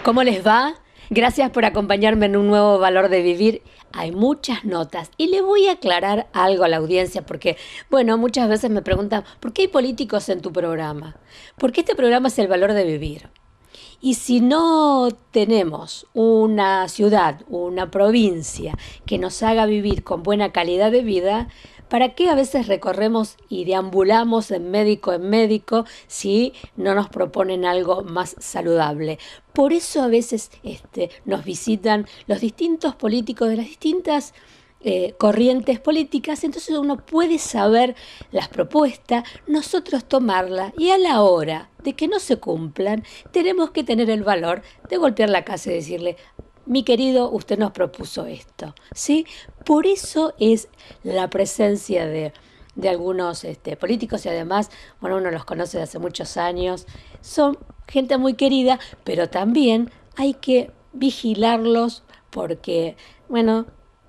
¿Cómo les va? Gracias por acompañarme en un nuevo Valor de Vivir. Hay muchas notas y le voy a aclarar algo a la audiencia porque, bueno, muchas veces me preguntan, ¿por qué hay políticos en tu programa? Porque este programa es el Valor de Vivir. Y si no tenemos una ciudad, una provincia que nos haga vivir con buena calidad de vida, ¿para qué a veces recorremos y deambulamos en médico si no nos proponen algo más saludable? Por eso a veces nos visitan los distintos políticos de las distintas corrientes políticas, entonces uno puede saber las propuestas, nosotros tomarlas y a la hora de que no se cumplan, tenemos que tener el valor de golpear la casa y decirle, mi querido, usted nos propuso esto, ¿sí? Por eso es la presencia de algunos políticos y además, bueno, uno los conoce de hace muchos años, son gente muy querida, pero también hay que vigilarlos porque, bueno,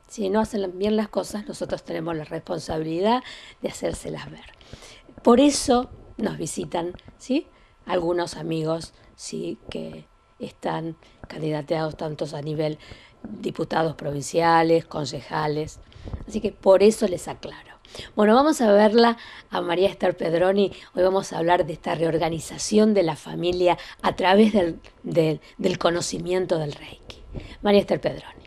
si no hacen bien las cosas, nosotros tenemos la responsabilidad de hacérselas ver. Por eso nos visitan, ¿sí? Algunos amigos, sí, que están candidateados tantos a nivel diputados provinciales, concejales. Así que por eso les aclaro. Bueno, vamos a verla a María Esther Pedroni. Hoy vamos a hablar de esta reorganización de la familia a través del conocimiento del Reiki. María Esther Pedroni.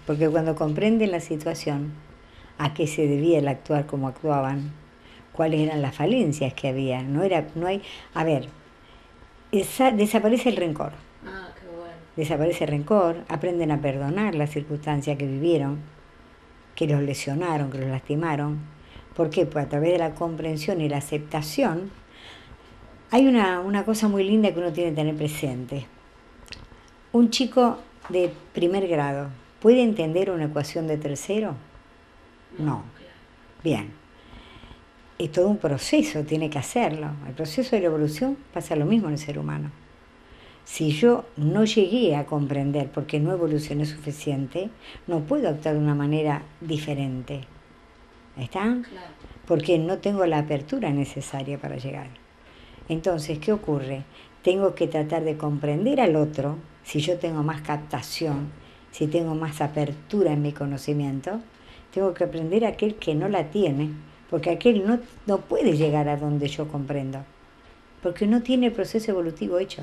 Porque cuando comprenden la situación, a qué se debía el actuar como actuaban, cuáles eran las falencias que había, desaparece el rencor. Qué bueno. Desaparece el rencor, aprenden a perdonar las circunstancias que vivieron, que los lesionaron, que los lastimaron. ¿Por qué? Pues a través de la comprensión y la aceptación, hay una cosa muy linda que uno tiene que tener presente. Un chico de primer grado, ¿puede entender una ecuación de tercero? No. Bien. Es todo un proceso, tiene que hacerlo. El proceso de la evolución pasa lo mismo en el ser humano. Si yo no llegué a comprender porque no evolucioné suficiente, no puedo actuar de una manera diferente. ¿Está? Claro. Porque no tengo la apertura necesaria para llegar. Entonces, ¿qué ocurre? Tengo que tratar de comprender al otro. Si yo tengo más captación, si tengo más apertura en mi conocimiento, tengo que aprender a aquel que no la tiene, porque aquel no puede llegar a donde yo comprendo, porque no tiene el proceso evolutivo hecho.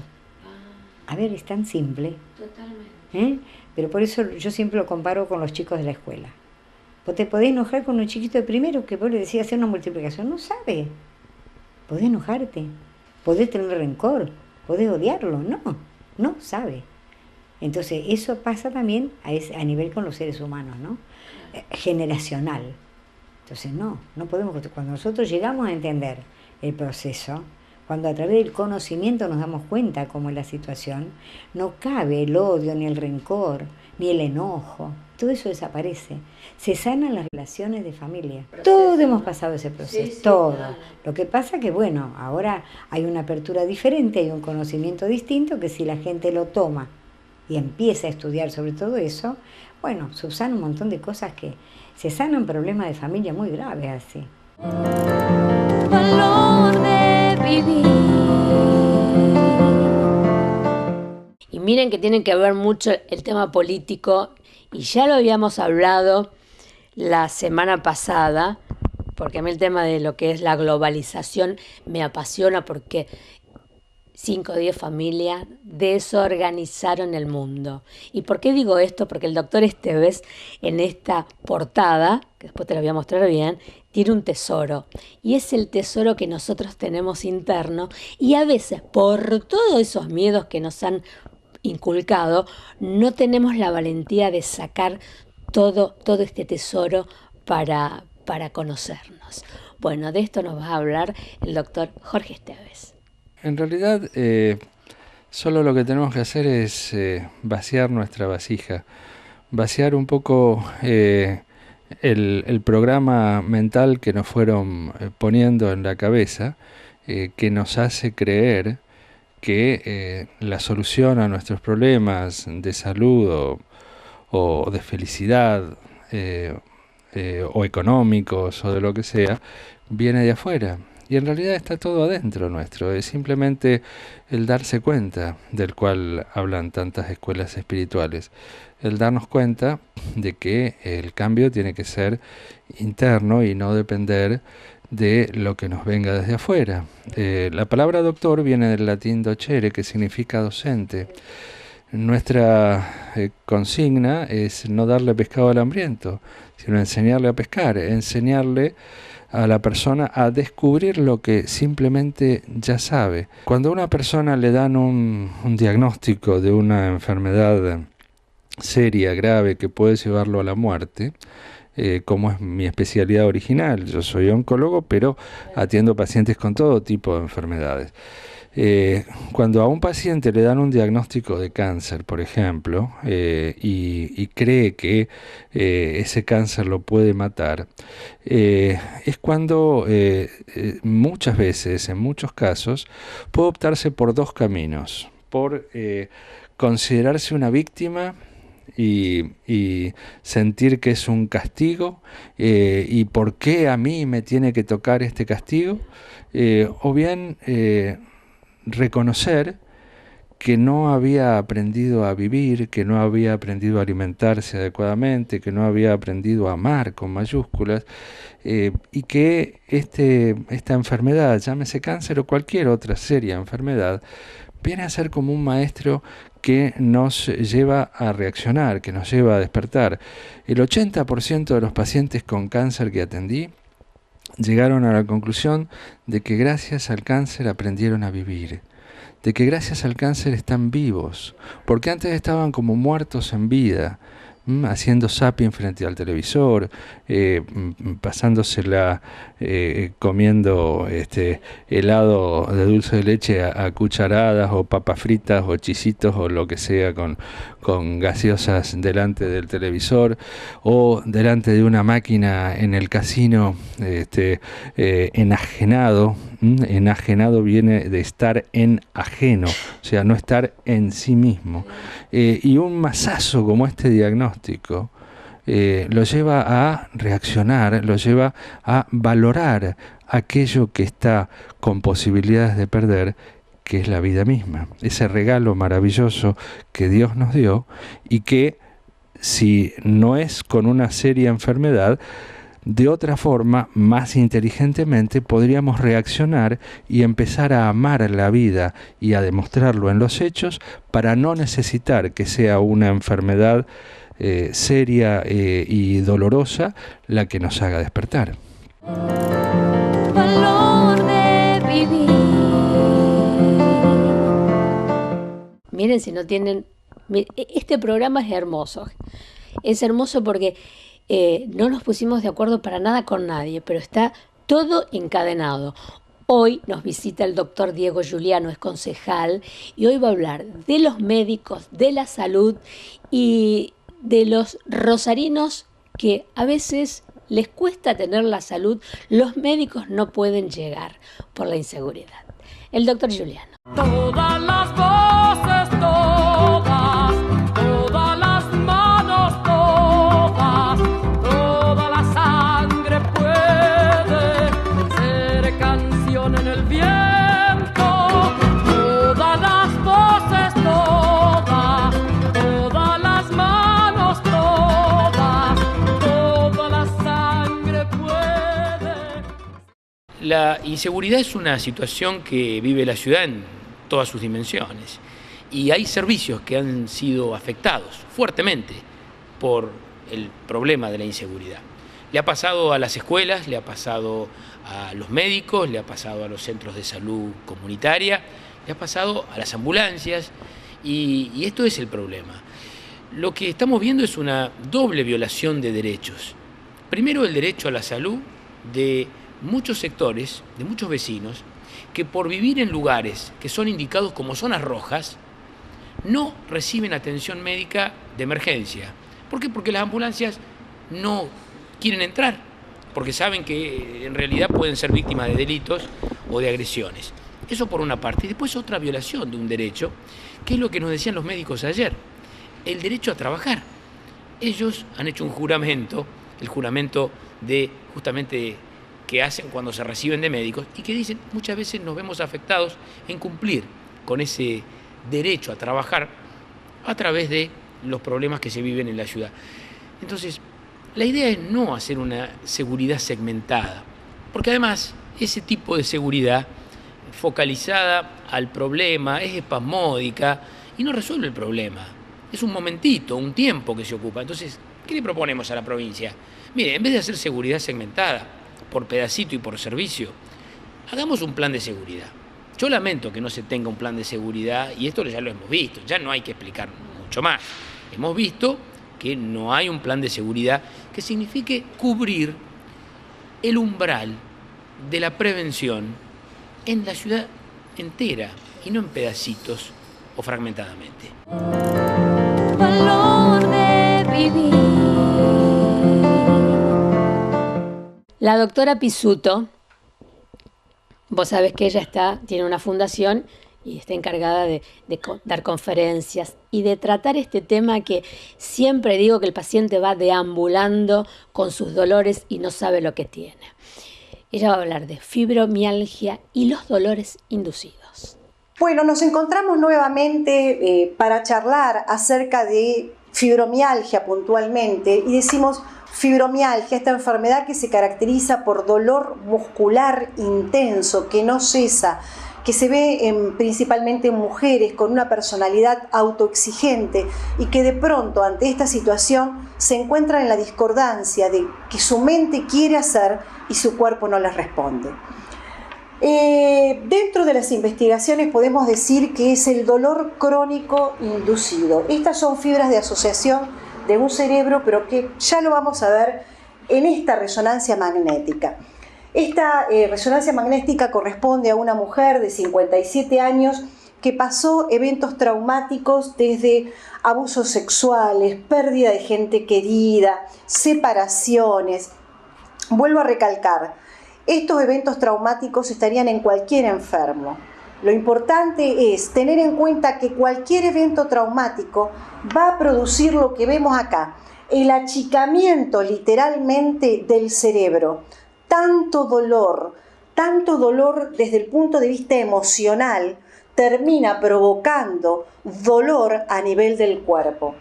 A ver, es tan simple. Totalmente. Pero por eso yo siempre lo comparo con los chicos de la escuela. Vos te podés enojar con un chiquito de primero que vos le decís hacer una multiplicación, no sabe. Podés enojarte, podés tener rencor, podés odiarlo, no sabe. Entonces eso pasa también a nivel con los seres humanos, ¿no? Generacional. Entonces no podemos, cuando nosotros llegamos a entender el proceso, cuando a través del conocimiento nos damos cuenta cómo es la situación, no cabe el odio, ni el rencor, ni el enojo, todo eso desaparece. Se sanan las relaciones de familia. Todos hemos pasado ese proceso, Sí, todo. claro. Lo que pasa que, bueno, ahora hay una apertura diferente, hay un conocimiento distinto que si la gente lo toma y empieza a estudiar sobre todo eso, bueno, subsanan un montón de cosas que se sanan problemas de familia muy graves así. Valor de vivir. Y miren que tiene que ver mucho el tema político, y ya lo habíamos hablado la semana pasada, porque a mí el tema de lo que es la globalización me apasiona porque 5 o 10 familias desorganizaron el mundo. ¿Y por qué digo esto? Porque el doctor Esteves en esta portada, que después te la voy a mostrar bien, tiene un tesoro. Y es el tesoro que nosotros tenemos interno y a veces por todos esos miedos que nos han inculcado, no tenemos la valentía de sacar todo este tesoro para conocernos. Bueno, de esto nos va a hablar el doctor Jorge Esteves. En realidad, solo lo que tenemos que hacer es vaciar nuestra vasija, vaciar un poco el programa mental que nos fueron poniendo en la cabeza, que nos hace creer que la solución a nuestros problemas de salud o de felicidad, o económicos, o de lo que sea, viene de afuera. Y en realidad está todo adentro nuestro. Es simplemente el darse cuenta, del cual hablan tantas escuelas espirituales. El darnos cuenta de que el cambio tiene que ser interno y no depender de lo que nos venga desde afuera. La palabra doctor viene del latín docere, que significa docente. Nuestra consigna es no darle pescado al hambriento, sino enseñarle a pescar, enseñarle a la persona a descubrir lo que simplemente ya sabe. Cuando a una persona le dan un diagnóstico de una enfermedad seria, grave, que puede llevarlo a la muerte, como es mi especialidad original, yo soy oncólogo, pero atiendo pacientes con todo tipo de enfermedades. Cuando a un paciente le dan un diagnóstico de cáncer, por ejemplo, y cree que ese cáncer lo puede matar, es cuando muchas veces, en muchos casos, puede optarse por dos caminos: por considerarse una víctima y sentir que es un castigo, y por qué a mí me tiene que tocar este castigo, o bien reconocer que no había aprendido a vivir, que no había aprendido a alimentarse adecuadamente, que no había aprendido a amar con mayúsculas, y que esta enfermedad, llámese cáncer o cualquier otra seria enfermedad, viene a ser como un maestro que nos lleva a reaccionar, que nos lleva a despertar. El 80% de los pacientes con cáncer que atendí llegaron a la conclusión de que gracias al cáncer aprendieron a vivir, de que gracias al cáncer están vivos, porque antes estaban como muertos en vida, haciendo zapping frente al televisor, pasándosela comiendo helado de dulce de leche a cucharadas, o papas fritas, o chisitos, o lo que sea, con gaseosas delante del televisor, o delante de una máquina en el casino, enajenado. Enajenado viene de estar en ajeno, o sea, no estar en sí mismo. Y un masazo como este diagnóstico lo lleva a reaccionar, lo lleva a valorar aquello que está con posibilidades de perder, que es la vida misma, ese regalo maravilloso que Dios nos dio, y que si no es con una seria enfermedad, de otra forma, más inteligentemente, podríamos reaccionar y empezar a amar la vida y a demostrarlo en los hechos, para no necesitar que sea una enfermedad seria y dolorosa la que nos haga despertar. Valor de vivir. Miren, si no tienen... Este programa es hermoso. Es hermoso porque no nos pusimos de acuerdo para nada con nadie, pero está todo encadenado. Hoy nos visita el doctor Diego Giuliano, es concejal, y hoy va a hablar de los médicos, de la salud y de los rosarinos que a veces les cuesta tener la salud. Los médicos no pueden llegar por la inseguridad. El doctor Giuliano. Todas las voces, todas las manos, toda la sangre puede ser canción en el viento. Todas las voces, todas las manos, toda la sangre puede. La inseguridad es una situación que vive la ciudad en todas sus dimensiones, y hay servicios que han sido afectados fuertemente por el problema de la inseguridad. Le ha pasado a las escuelas, le ha pasado a los médicos, le ha pasado a los centros de salud comunitaria, le ha pasado a las ambulancias, y esto es el problema. Lo que estamos viendo es una doble violación de derechos. Primero, el derecho a la salud de muchos sectores, de muchos vecinos, que por vivir en lugares que son indicados como zonas rojas, no reciben atención médica de emergencia. ¿Por qué? Porque las ambulancias no quieren entrar, porque saben que en realidad pueden ser víctimas de delitos o de agresiones. Eso por una parte. Y después otra violación de un derecho, que es lo que nos decían los médicos ayer: el derecho a trabajar. ellos han hecho un juramento, el juramento de justamente que hacen cuando se reciben de médicos y que dicen muchas veces nos vemos afectados en cumplir con ese derecho a trabajar a través de los problemas que se viven en la ciudad. Entonces, la idea es no hacer una seguridad segmentada, porque además ese tipo de seguridad focalizada al problema es espasmódica y no resuelve el problema. Es un momentito, un tiempo que se ocupa. Entonces, ¿qué le proponemos a la provincia? Mire, en vez de hacer seguridad segmentada por pedacito y por servicio, hagamos un plan de seguridad. Yo lamento que no se tenga un plan de seguridad, y esto ya lo hemos visto, ya no hay que explicar mucho más. Hemos visto que no hay un plan de seguridad que signifique cubrir el umbral de la prevención en la ciudad entera y no en pedacitos o fragmentadamente. Valor de vivir. La doctora Pizzuto, vos sabés que ella tiene una fundación y está encargada de dar conferencias y de tratar este tema que siempre digo que el paciente va deambulando con sus dolores y no sabe lo que tiene. Ella va a hablar de fibromialgia y los dolores inducidos. Bueno, nos encontramos nuevamente para charlar acerca de fibromialgia puntualmente y decimos fibromialgia, esta enfermedad que se caracteriza por dolor muscular intenso que no cesa, que se ve principalmente en mujeres con una personalidad autoexigente y que de pronto ante esta situación se encuentran en la discordancia de que su mente quiere hacer y su cuerpo no les responde. Dentro de las investigaciones podemos decir que es el dolor crónico inducido. Estas son fibras de asociación de un cerebro, pero que ya lo vamos a ver en esta resonancia magnética. Esta resonancia magnética corresponde a una mujer de 57 años que pasó eventos traumáticos desde abusos sexuales, pérdida de gente querida, separaciones. Vuelvo a recalcar, estos eventos traumáticos estarían en cualquier enfermo. Lo importante es tener en cuenta que cualquier evento traumático va a producir lo que vemos acá, el achicamiento literalmente del cerebro. Tanto dolor desde el punto de vista emocional termina provocando dolor a nivel del cuerpo.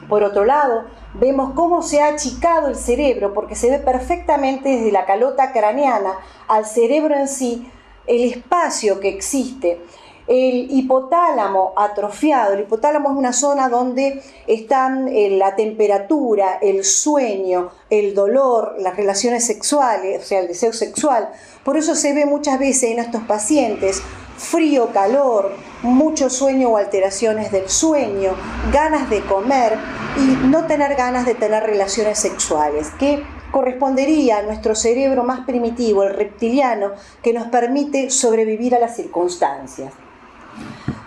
Por otro lado, vemos cómo se ha achicado el cerebro porque se ve perfectamente desde la calota craneana al cerebro en sí, el espacio que existe. El hipotálamo atrofiado, el hipotálamo es una zona donde están la temperatura, el sueño, el dolor, las relaciones sexuales, o sea, el deseo sexual. Por eso se ve muchas veces en estos pacientes frío, calor, mucho sueño o alteraciones del sueño, ganas de comer y no tener ganas de tener relaciones sexuales, que correspondería a nuestro cerebro más primitivo, el reptiliano, que nos permite sobrevivir a las circunstancias.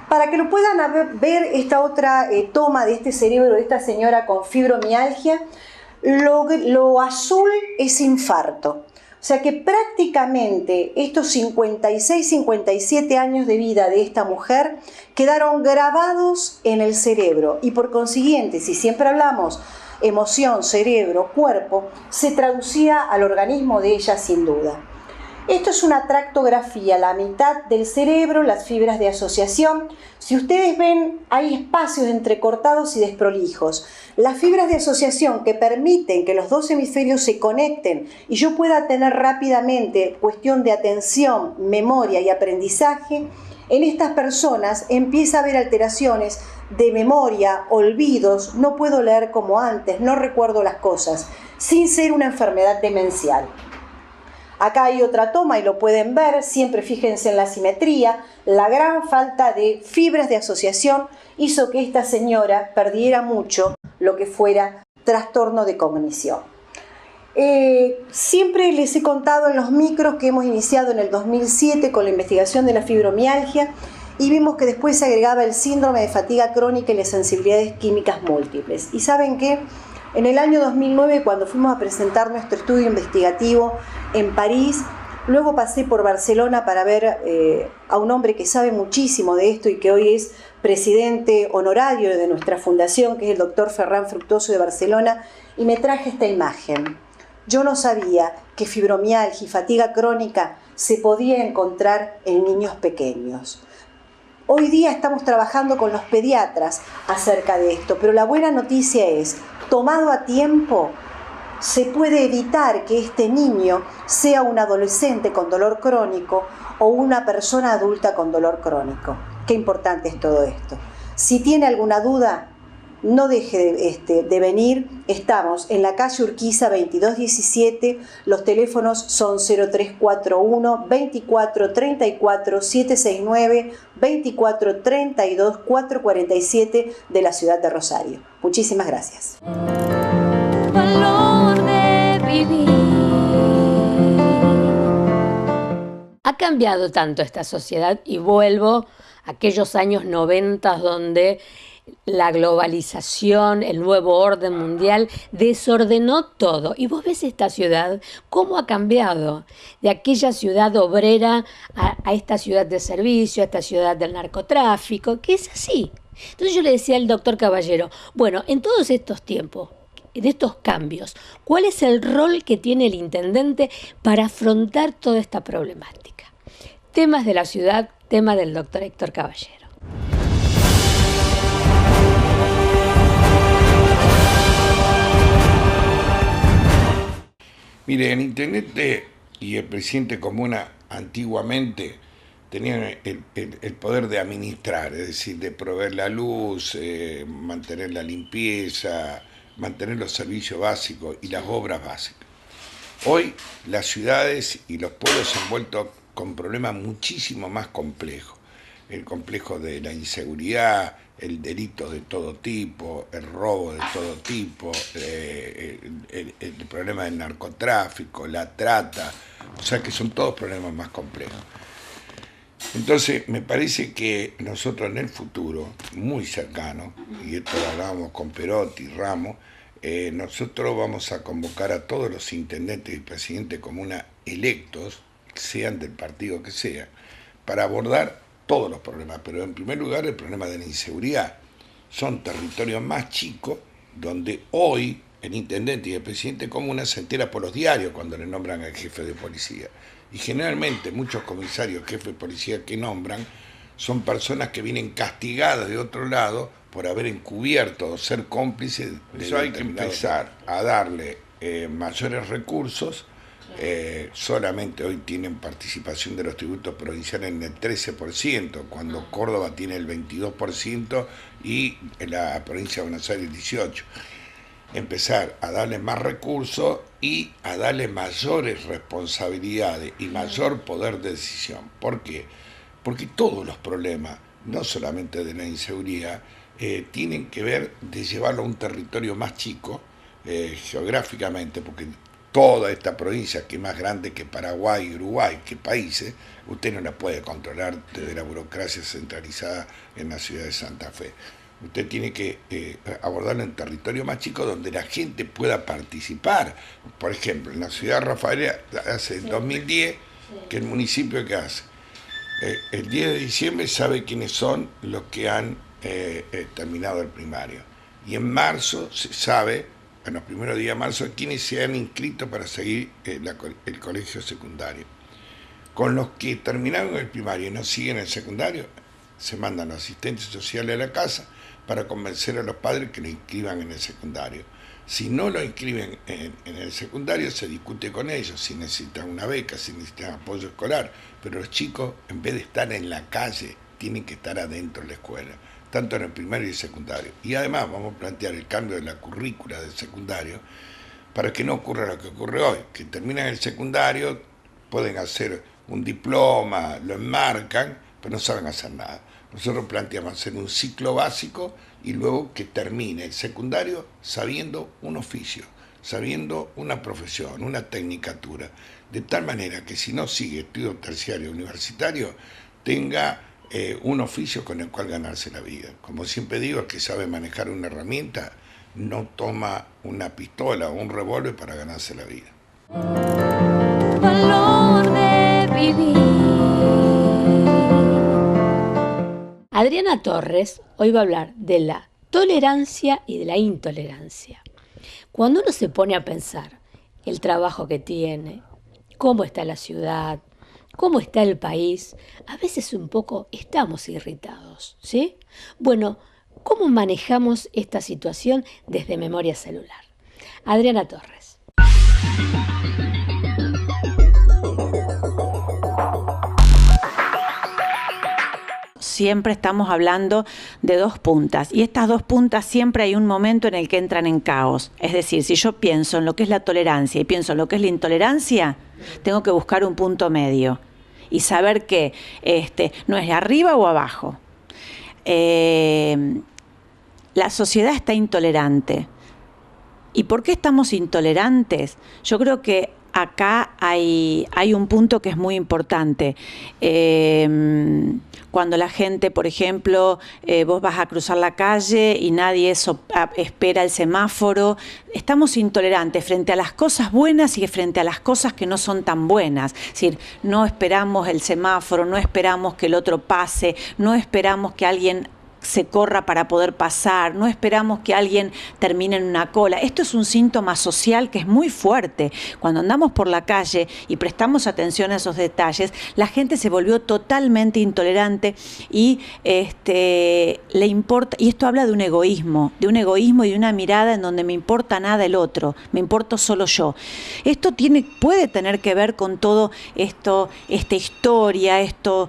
Para que lo puedan ver esta otra toma de este cerebro de esta señora con fibromialgia, lo azul es infarto. O sea que prácticamente estos 56, 57 años de vida de esta mujer quedaron grabados en el cerebro y por consiguiente, si siempre hablamos emoción, cerebro, cuerpo, se traducía al organismo de ella sin duda. Esto es una tractografía, la mitad del cerebro, las fibras de asociación. Si ustedes ven, hay espacios entrecortados y desprolijos. Las fibras de asociación que permiten que los dos hemisferios se conecten y yo pueda tener rápidamente cuestión de atención, memoria y aprendizaje, en estas personas empieza a haber alteraciones de memoria, olvidos, no puedo leer como antes, no recuerdo las cosas, sin ser una enfermedad demencial. Acá hay otra toma y lo pueden ver, siempre fíjense en la simetría, la gran falta de fibras de asociación hizo que esta señora perdiera mucho lo que fuera trastorno de cognición. Siempre les he contado en los micros que hemos iniciado en el 2007 con la investigación de la fibromialgia y vimos que después se agregaba el síndrome de fatiga crónica y las sensibilidades químicas múltiples. ¿Y saben qué? En el año 2009, cuando fuimos a presentar nuestro estudio investigativo en París, Luego pasé por Barcelona para ver a un hombre que sabe muchísimo de esto y que hoy es presidente honorario de nuestra fundación, que es el doctor Ferran Fructuoso de Barcelona, y me traje esta imagen. Yo no sabía que fibromialgia y fatiga crónica se podía encontrar en niños pequeños. Hoy día estamos trabajando con los pediatras acerca de esto, pero la buena noticia es, tomado a tiempo, se puede evitar que este niño sea un adolescente con dolor crónico o una persona adulta con dolor crónico. Qué importante es todo esto. Si tiene alguna duda, no deje de venir. Estamos en la calle Urquiza 2217. Los teléfonos son 0341 24 34 769, 24 32 447 de la ciudad de Rosario. Muchísimas gracias. Ha cambiado tanto esta sociedad y vuelvo a aquellos años 90 donde la globalización, el nuevo orden mundial desordenó todo. Y vos ves esta ciudad, cómo ha cambiado de aquella ciudad obrera a esta ciudad de servicio, a esta ciudad del narcotráfico, que es así. Entonces yo le decía al doctor Caballero, bueno, en todos estos tiempos, en estos cambios, ¿cuál es el rol que tiene el intendente para afrontar toda esta problemática? Temas de la ciudad, tema del doctor Héctor Caballero. Mire, el intendente y el presidente comuna antiguamente tenían el poder de administrar, es decir, de proveer la luz, mantener la limpieza, mantener los servicios básicos y las obras básicas. Hoy las ciudades y los pueblos se han vuelto con problemas muchísimo más complejos. El complejo de la inseguridad, el delito de todo tipo, el robo de todo tipo, el problema del narcotráfico, la trata, o sea que son todos problemas más complejos. Entonces, me parece que nosotros en el futuro, muy cercano, y esto lo hablábamos con Perotti y Ramos, nosotros vamos a convocar a todos los intendentes y presidentes comunas electos, sean del partido que sea, para abordar todos los problemas, pero en primer lugar el problema de la inseguridad. Son territorios más chicos donde hoy el intendente y el presidente comuna se entera por los diarios cuando le nombran al jefe de policía. Y generalmente muchos comisarios, jefes de policía que nombran, son personas que vienen castigadas de otro lado por haber encubierto o ser cómplices. Eso hay que empezar a darle mayores recursos. Solamente hoy tienen participación de los tributos provinciales en el 13%, cuando Córdoba tiene el 22% y la provincia de Buenos Aires el 18%. Empezar a darle más recursos y a darle mayores responsabilidades y mayor poder de decisión. ¿Por qué? Porque todos los problemas, no solamente de la inseguridad, tienen que ver de llevarlo a un territorio más chico geográficamente, porque toda esta provincia, que es más grande que Paraguay, Uruguay, que países, usted no la puede controlar desde la burocracia centralizada en la ciudad de Santa Fe. Usted tiene que abordarlo en territorio más chico donde la gente pueda participar. Por ejemplo, en la ciudad de Rafaela, hace 2010, que el municipio que hace, el 10 de diciembre sabe quiénes son los que han terminado el primario. Y en marzo se sabe, en los primeros días de marzo, quiénes se han inscrito para seguir el colegio secundario. Con los que terminaron el primario y no siguen el secundario, se mandan los asistentes sociales a la casa para convencer a los padres que lo inscriban en el secundario. Si no lo inscriben en el secundario, se discute con ellos si necesitan una beca, si necesitan apoyo escolar, pero los chicos, en vez de estar en la calle, tienen que estar adentro de la escuela, tanto en el primario y el secundario. Y además vamos a plantear el cambio de la currícula del secundario para que no ocurra lo que ocurre hoy, que terminan el secundario, pueden hacer un diploma, lo enmarcan, pero no saben hacer nada. Nosotros planteamos hacer un ciclo básico y luego que termine el secundario sabiendo un oficio, sabiendo una profesión, una tecnicatura, de tal manera que si no sigue estudio terciario universitario, tenga un oficio con el cual ganarse la vida. Como siempre digo, el que sabe manejar una herramienta no toma una pistola o un revólver para ganarse la vida. Adriana Torres hoy va a hablar de la tolerancia y de la intolerancia. Cuando uno se pone a pensar el trabajo que tiene, cómo está la ciudad, cómo está el país, a veces un poco estamos irritados, ¿sí? Bueno, ¿cómo manejamos esta situación desde Memoria Celular? Adriana Torres. Siempre estamos hablando de dos puntas y estas dos puntas siempre hay un momento en el que entran en caos. Es decir, si yo pienso en lo que es la tolerancia y pienso en lo que es la intolerancia, tengo que buscar un punto medio y saber que no es de arriba o abajo. La sociedad está intolerante. ¿Y por qué estamos intolerantes? Yo creo que acá hay un punto que es muy importante. Cuando la gente, por ejemplo, vos vas a cruzar la calle y nadie espera el semáforo, estamos intolerantes frente a las cosas buenas y frente a las cosas que no son tan buenas. Es decir, no esperamos el semáforo, no esperamos que el otro pase, no esperamos que alguien se corra para poder pasar, no esperamos que alguien termine en una cola. Esto es un síntoma social que es muy fuerte. Cuando andamos por la calle y prestamos atención a esos detalles, la gente se volvió totalmente intolerante y le importa, y esto habla de un egoísmo y de una mirada en donde me importa nada el otro, me importo solo yo. Esto puede tener que ver con todo esto, esta historia, estos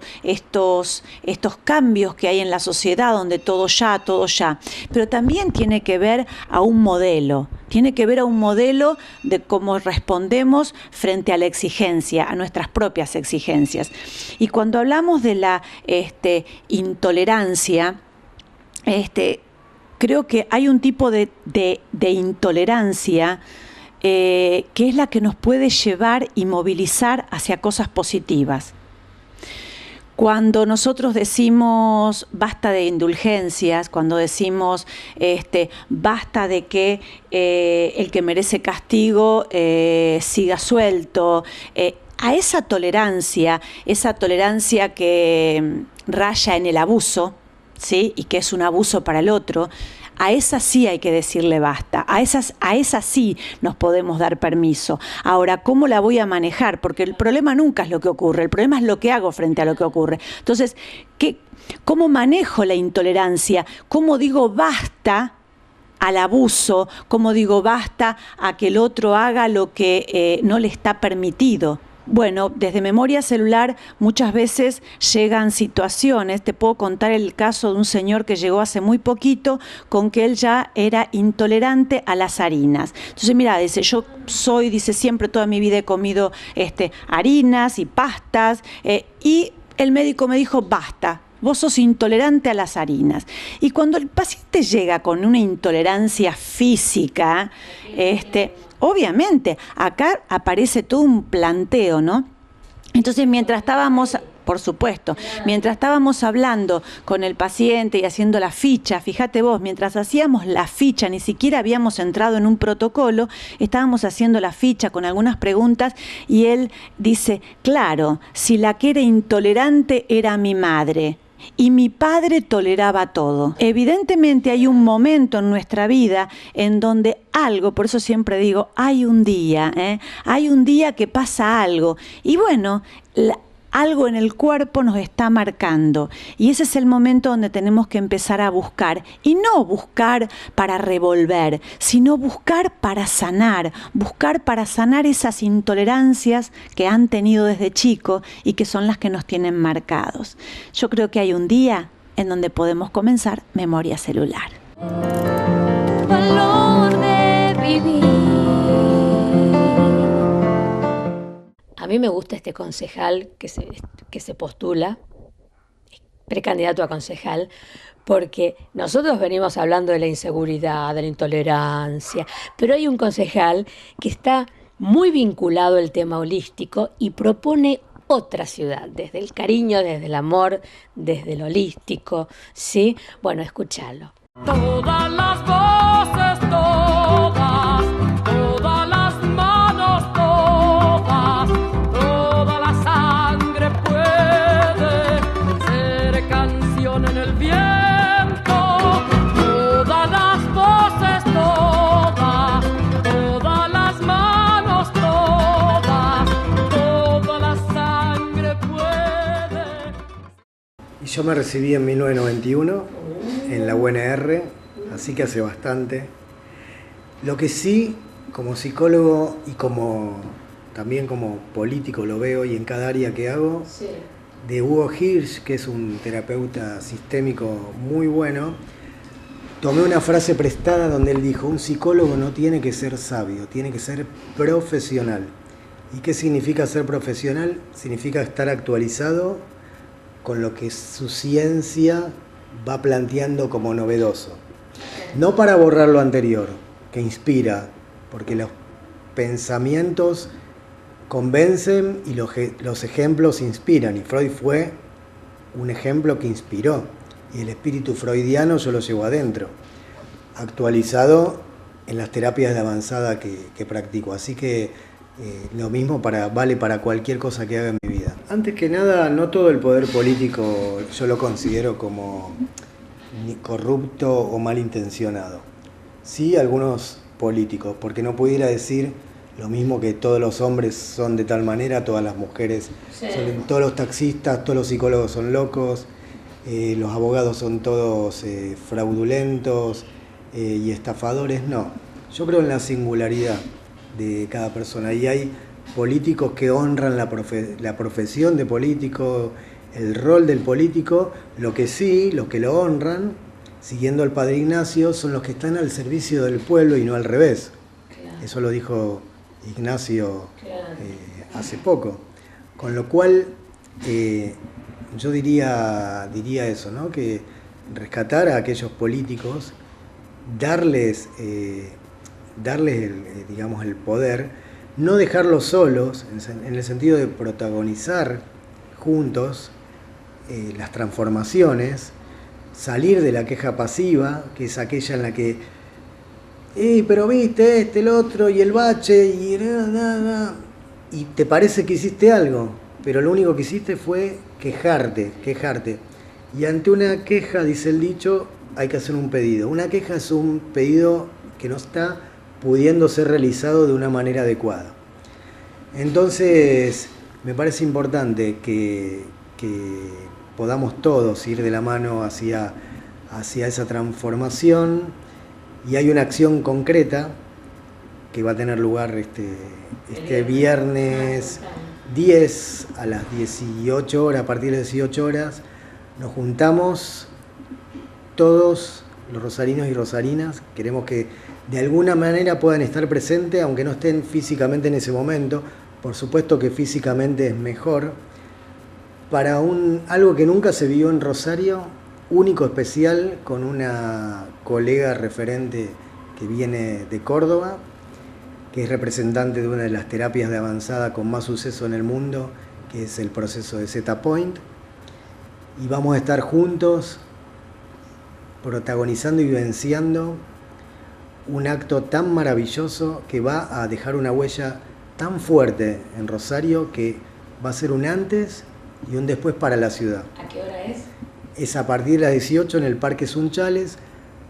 cambios que hay en la sociedad, donde todo ya, pero también tiene que ver a un modelo de cómo respondemos frente a la exigencia, a nuestras propias exigencias. Y cuando hablamos de la intolerancia, creo que hay un tipo de intolerancia que es la que nos puede llevar y movilizar hacia cosas positivas. Cuando nosotros decimos basta de indulgencias, cuando decimos basta de que el que merece castigo siga suelto, a esa tolerancia que raya en el abuso, ¿sí? Y que es un abuso para el otro, a esa sí hay que decirle basta, a esa sí nos podemos dar permiso. Ahora, ¿cómo la voy a manejar? Porque el problema nunca es lo que ocurre, el problema es lo que hago frente a lo que ocurre. Entonces, ¿cómo manejo la intolerancia? ¿Cómo digo basta al abuso? ¿Cómo digo basta a que el otro haga lo que no le está permitido? Bueno, desde Memoria Celular muchas veces llegan situaciones, te puedo contar el caso de un señor que llegó hace muy poquito con que él ya era intolerante a las harinas. Entonces, mira, dice, siempre toda mi vida he comido harinas y pastas y el médico me dijo, basta. Vos sos intolerante a las harinas. Y cuando el paciente llega con una intolerancia física, obviamente, acá aparece todo un planteo, ¿no? Entonces, mientras estábamos hablando con el paciente y haciendo la ficha, fíjate vos, mientras hacíamos la ficha, ni siquiera habíamos entrado en un protocolo, estábamos haciendo la ficha con algunas preguntas y él dice, claro, si la que era intolerante era mi madre. Y mi padre toleraba todo. Evidentemente hay un momento en nuestra vida en donde por eso siempre digo, hay un día que pasa algo. Y bueno, algo en el cuerpo nos está marcando. Y ese es el momento donde tenemos que empezar a buscar. Y no buscar para revolver, sino buscar para sanar esas intolerancias que han tenido desde chico y que son las que nos tienen marcados. Yo creo que hay un día en donde podemos comenzar Memoria Celular. Valor de vivir. A mí me gusta este concejal que se postula, precandidato a concejal, porque nosotros venimos hablando de la inseguridad, de la intolerancia, pero hay un concejal que está muy vinculado al tema holístico y propone otra ciudad, desde el cariño, desde el amor, desde lo holístico, ¿sí? Bueno, escúchalo. Todas las voces, todas las manos, toda la sangre puede ser canción en el viento. Yo me recibí en 1991 en la UNR, así que hace bastante. Lo que sí, como psicólogo y también como político lo veo y en cada área que hago, Sí. de Hugo Hirsch, que es un terapeuta sistémico muy bueno, tomé una frase prestada donde él dijo: un psicólogo no tiene que ser sabio, tiene que ser profesional. ¿Y qué significa ser profesional? Significa estar actualizado con lo que su ciencia va planteando como novedoso. No para borrar lo anterior, que inspira, porque los pensamientos convencen y los ejemplos inspiran, y Freud fue un ejemplo que inspiró, y el espíritu freudiano yo lo llevo adentro, actualizado en las terapias de avanzada que practico, así que lo mismo vale para cualquier cosa que haga en mi vida. Antes que nada, no todo el poder político yo lo considero como ni corrupto o malintencionado. Sí, algunos políticos, porque no pudiera decir lo mismo que todos los hombres son de tal manera, todas las mujeres, Sí. todos los taxistas, todos los psicólogos son locos, los abogados son todos fraudulentos y estafadores. No, yo creo en la singularidad de cada persona, y hay políticos que honran la profesión de político, el rol del político. Lo que sí, los que lo honran, siguiendo al Padre Ignacio, son los que están al servicio del pueblo y no al revés. Claro. Eso lo dijo Ignacio Claro. hace poco. Con lo cual, yo diría eso, ¿no? Que rescatar a aquellos políticos, darles digamos, el poder, no dejarlos solos, en el sentido de protagonizar juntos las transformaciones, salir de la queja pasiva, que es aquella en la que pero viste el otro y el bache y te parece que hiciste algo, pero lo único que hiciste fue quejarte. Y ante una queja, dice el dicho, hay que hacer un pedido. Una queja es un pedido que no está pudiendo ser realizado de una manera adecuada. Entonces, me parece importante que podamos todos ir de la mano hacia esa transformación. Y hay una acción concreta que va a tener lugar este viernes 10 a las 18 horas, a partir de 18 horas, nos juntamos todos los rosarinos y rosarinas. Queremos que de alguna manera puedan estar presentes, aunque no estén físicamente en ese momento. Por supuesto que físicamente es mejor, para algo que nunca se vio en Rosario, único, especial, con una colega referente que viene de Córdoba, que es representante de una de las terapias de avanzada con más suceso en el mundo, que es el proceso de Z-Point, y vamos a estar juntos protagonizando y vivenciando un acto tan maravilloso que va a dejar una huella tan fuerte en Rosario, que va a ser un antes y un después para la ciudad. ¿A qué hora es? Es a partir de las 18 en el Parque Sunchales,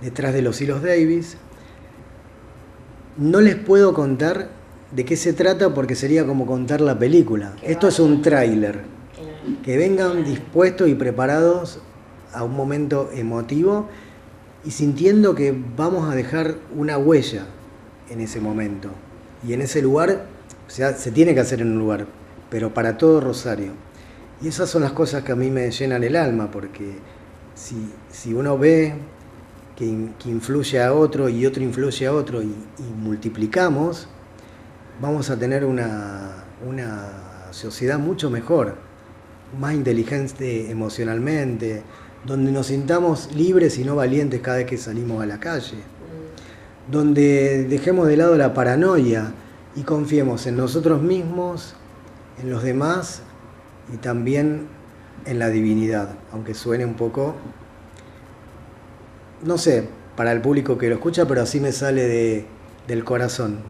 detrás de los Hilos Davis. No les puedo contar de qué se trata porque sería como contar la película. Esto es un tráiler. Que vengan dispuestos y preparados a un momento emotivo y sintiendo que vamos a dejar una huella en ese momento. Y en ese lugar, o sea, se tiene que hacer en un lugar, pero para todo Rosario. Y esas son las cosas que a mí me llenan el alma, porque si uno ve que influye a otro y otro influye a otro y multiplicamos, vamos a tener una sociedad mucho mejor, más inteligente emocionalmente, donde nos sintamos libres y no valientes cada vez que salimos a la calle, donde dejemos de lado la paranoia y confiemos en nosotros mismos, en los demás y también en la divinidad, aunque suene un poco, no sé, para el público que lo escucha, pero así me sale del corazón.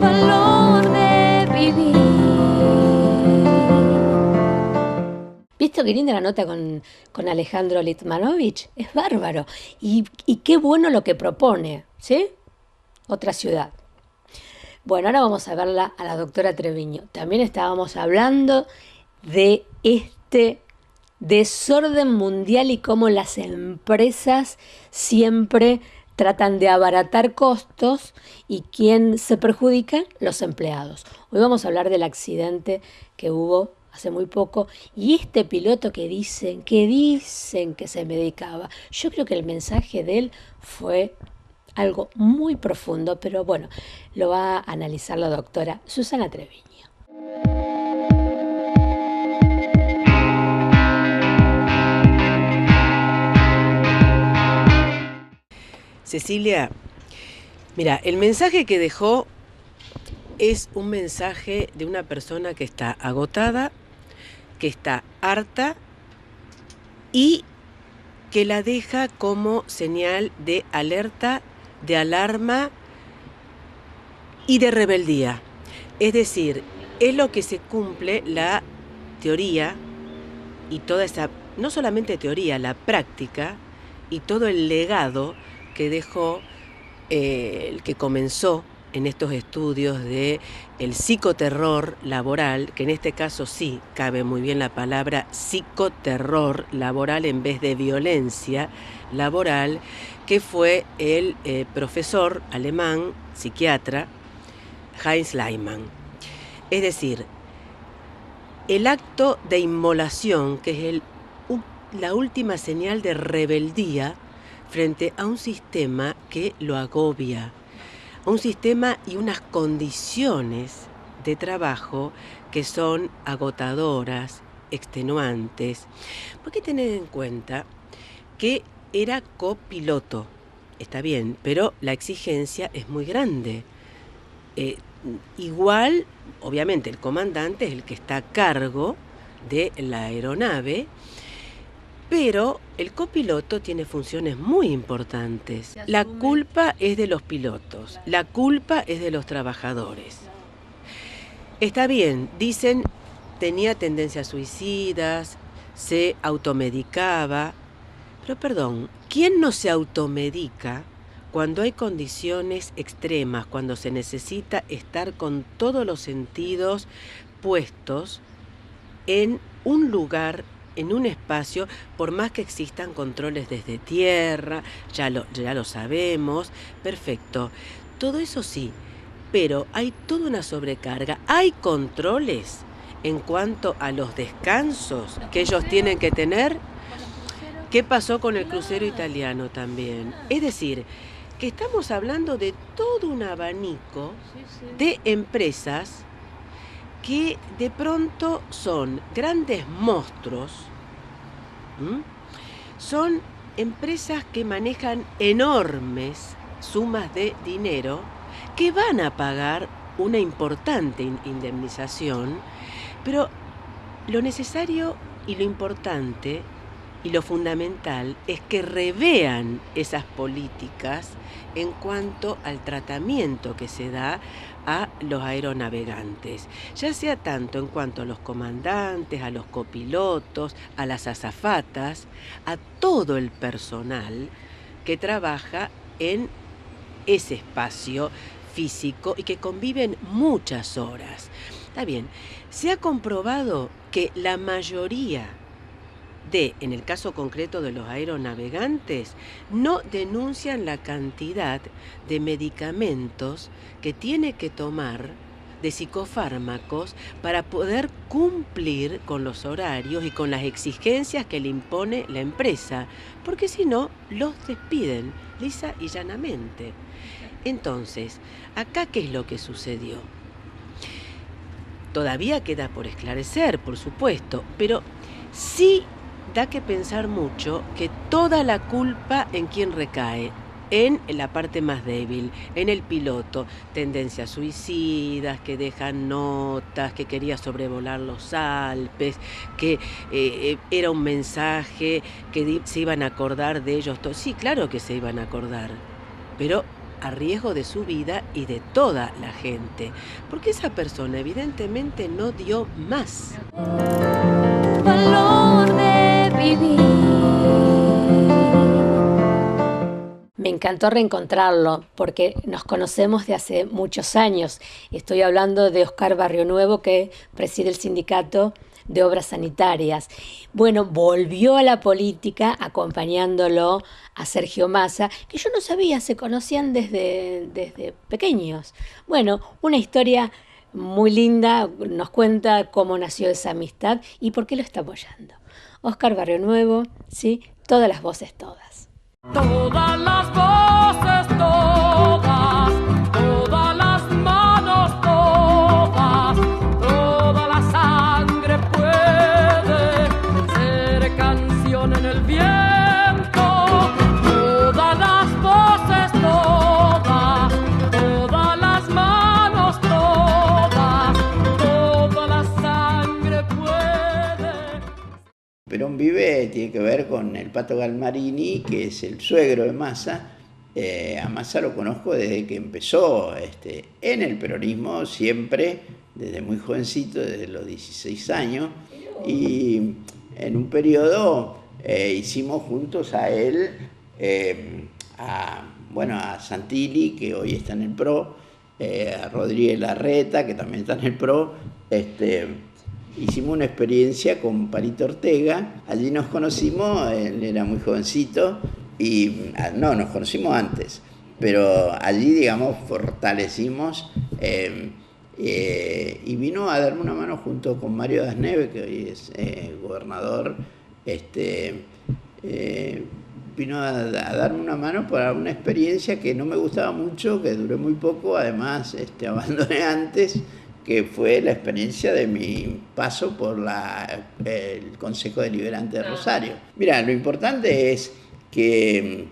Valor de vivir. ¿Viste qué linda la nota con Alejandro Litmanovich? Es bárbaro. Y qué bueno lo que propone, ¿sí? Otra ciudad. Bueno, ahora vamos a verla a la doctora Treviño. También estábamos hablando de este desorden mundial y cómo las empresas siempre tratan de abaratar costos y ¿quién se perjudica? Los empleados. Hoy vamos a hablar del accidente que hubo hace muy poco y este piloto que dicen que se medicaba. Yo creo que el mensaje de él fue algo muy profundo, pero bueno, lo va a analizar la doctora Susana Treviño. Cecilia, mira, el mensaje que dejó es un mensaje de una persona que está agotada, que está harta y que la deja como señal de alerta, de alarma y de rebeldía. Es decir, es lo que se cumple la teoría y toda esa, no solamente teoría, la práctica y todo el legado que dejó el que comenzó en estos estudios de el psicoterror laboral, que en este caso sí cabe muy bien la palabra psicoterror laboral en vez de violencia laboral, que fue el profesor alemán, psiquiatra, Heinz Lehmann. Es decir, el acto de inmolación, que es la última señal de rebeldía frente a un sistema que lo agobia, un sistema y unas condiciones de trabajo que son agotadoras, extenuantes. Porque tener en cuenta que era copiloto, está bien, pero la exigencia es muy grande. Igual, obviamente, el comandante es el que está a cargo de la aeronave, pero el copiloto tiene funciones muy importantes. La culpa es de los pilotos, la culpa es de los trabajadores. Está bien, dicen, tenía tendencias suicidas, se automedicaba, pero perdón, ¿quién no se automedica cuando hay condiciones extremas, cuando se necesita estar con todos los sentidos puestos en un lugar, en un espacio, por más que existan controles desde tierra, ya lo sabemos, perfecto, todo eso sí, pero hay toda una sobrecarga, hay controles en cuanto a los descansos que ellos tienen que tener. ¿Qué pasó con el crucero italiano también? Es decir, que estamos hablando de todo un abanico de empresas que de pronto son grandes monstruos, son empresas que manejan enormes sumas de dinero que van a pagar una importante indemnización, pero lo necesario y lo importante y lo fundamental es que revean esas políticas en cuanto al tratamiento que se da a los aeronavegantes, ya sea tanto en cuanto a los comandantes, a los copilotos, a las azafatas, a todo el personal que trabaja en ese espacio físico y que conviven muchas horas. Está bien, se ha comprobado que la mayoría en el caso concreto de los aeronavegantes, no denuncian la cantidad de medicamentos que tiene que tomar, de psicofármacos, para poder cumplir con los horarios y con las exigencias que le impone la empresa, porque si no, los despiden, lisa y llanamente. Entonces, acá, ¿qué es lo que sucedió? Todavía queda por esclarecer, por supuesto, pero sí da que pensar mucho que toda la culpa en quién recae, en la parte más débil, en el piloto, tendencias suicidas, que dejan notas, que quería sobrevolar los Alpes, que era un mensaje que se iban a acordar de ellos todos. Sí, claro que se iban a acordar, pero a riesgo de su vida y de toda la gente, porque esa persona evidentemente no dio más. Valor de vivir. Me encantó reencontrarlo porque nos conocemos de hace muchos años. Estoy hablando de Oscar Barrionuevo, que preside el sindicato de obras sanitarias. Bueno, volvió a la política acompañándolo a Sergio Massa, que yo no sabía, se conocían desde pequeños. Bueno, una historia muy linda, nos cuenta cómo nació esa amistad y por qué lo está apoyando. Oscar Barrionuevo, ¿sí? Todas las voces, todas. Todas las voces, todas las manos, toda la sangre puede ser canción en el viento. Todas las voces, todas las manos, toda la sangre puede. Perón Vive tiene que ver con el Pato Galmarini, que es el suegro de Massa. A Massa lo conozco desde que empezó en el peronismo, siempre, desde muy jovencito, desde los 16 años. Y en un periodo hicimos juntos a él, a Santilli, que hoy está en el PRO, a Rodríguez Larreta, que también está en el PRO. Hicimos una experiencia con Palito Ortega, allí nos conocimos, él era muy jovencito, y no, nos conocimos antes, pero allí, digamos, fortalecimos, y vino a darme una mano junto con Mario Das Neves, que hoy es gobernador, vino a darme una mano para una experiencia que no me gustaba mucho, que duré muy poco, además abandoné antes, que fue la experiencia de mi paso por el Consejo Deliberante de Rosario. Mira, lo importante es que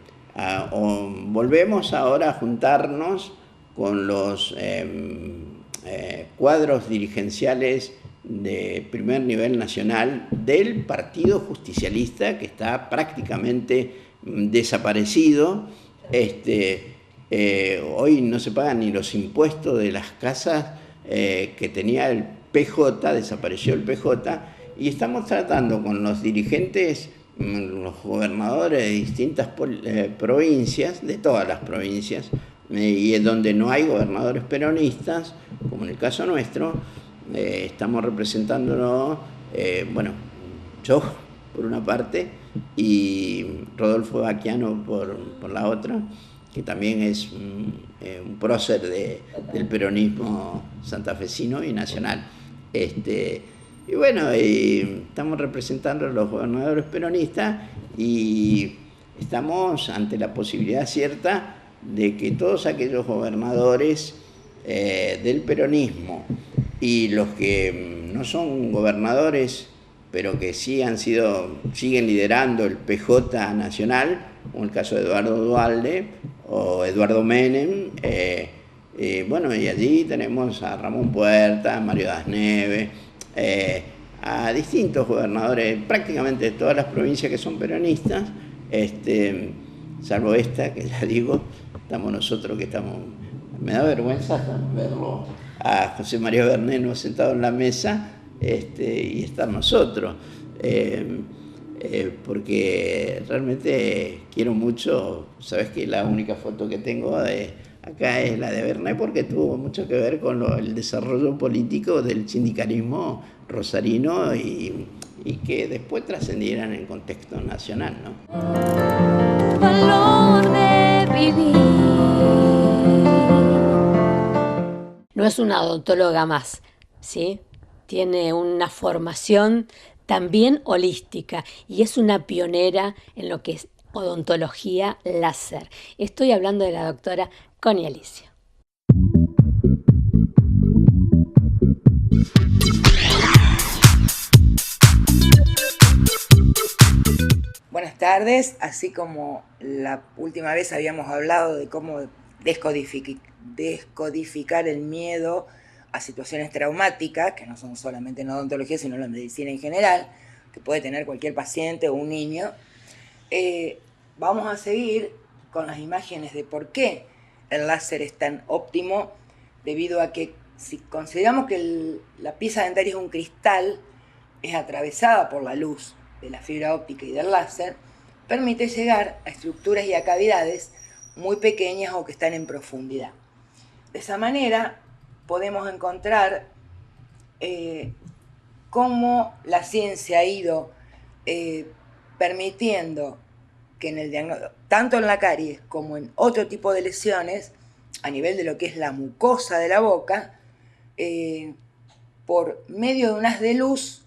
volvemos ahora a juntarnos con los cuadros dirigenciales de primer nivel nacional del Partido Justicialista, que está prácticamente desaparecido. Hoy no se pagan ni los impuestos de las casas que tenía el PJ, desapareció el PJ, y estamos tratando con los dirigentes, los gobernadores de distintas provincias, de todas las provincias, y en donde no hay gobernadores peronistas, como en el caso nuestro, estamos representándolo, yo por una parte y Rodolfo Baquiano por la otra, que también es un prócer del peronismo santafesino y nacional. Y bueno, estamos representando a los gobernadores peronistas y estamos ante la posibilidad cierta de que todos aquellos gobernadores del peronismo y los que no son gobernadores, pero que sí siguen liderando el PJ nacional, como el caso de Eduardo Duhalde o Eduardo Menem, y allí tenemos a Ramón Puerta, a Mario Das Neves, a distintos gobernadores prácticamente de todas las provincias que son peronistas, salvo esta, que ya digo, estamos nosotros que estamos... Me da vergüenza verlo a José María Berneno sentado en la mesa y estar nosotros, porque realmente quiero mucho. Sabes que la única foto que tengo acá es la de Bernet, porque tuvo mucho que ver con el desarrollo político del sindicalismo rosarino y que después trascendieran en contexto nacional, ¿no? Valor de vivir. No es una odontóloga más, ¿sí? Tiene una formación también holística y es una pionera en lo que es odontología láser. Estoy hablando de la doctora Connie Alicio. Buenas tardes, así como la última vez habíamos hablado de cómo descodificar el miedo a situaciones traumáticas, que no son solamente en odontología, sino en la medicina en general, que puede tener cualquier paciente o un niño, vamos a seguir con las imágenes de por qué el láser es tan óptimo, debido a que si consideramos que la pieza dentaria es un cristal, es atravesada por la luz de la fibra óptica y del láser, permite llegar a estructuras y a cavidades muy pequeñas o que están en profundidad. De esa manera podemos encontrar cómo la ciencia ha ido permitiendo que en el diagnóstico, tanto en la caries como en otro tipo de lesiones, a nivel de lo que es la mucosa de la boca, por medio de un haz de luz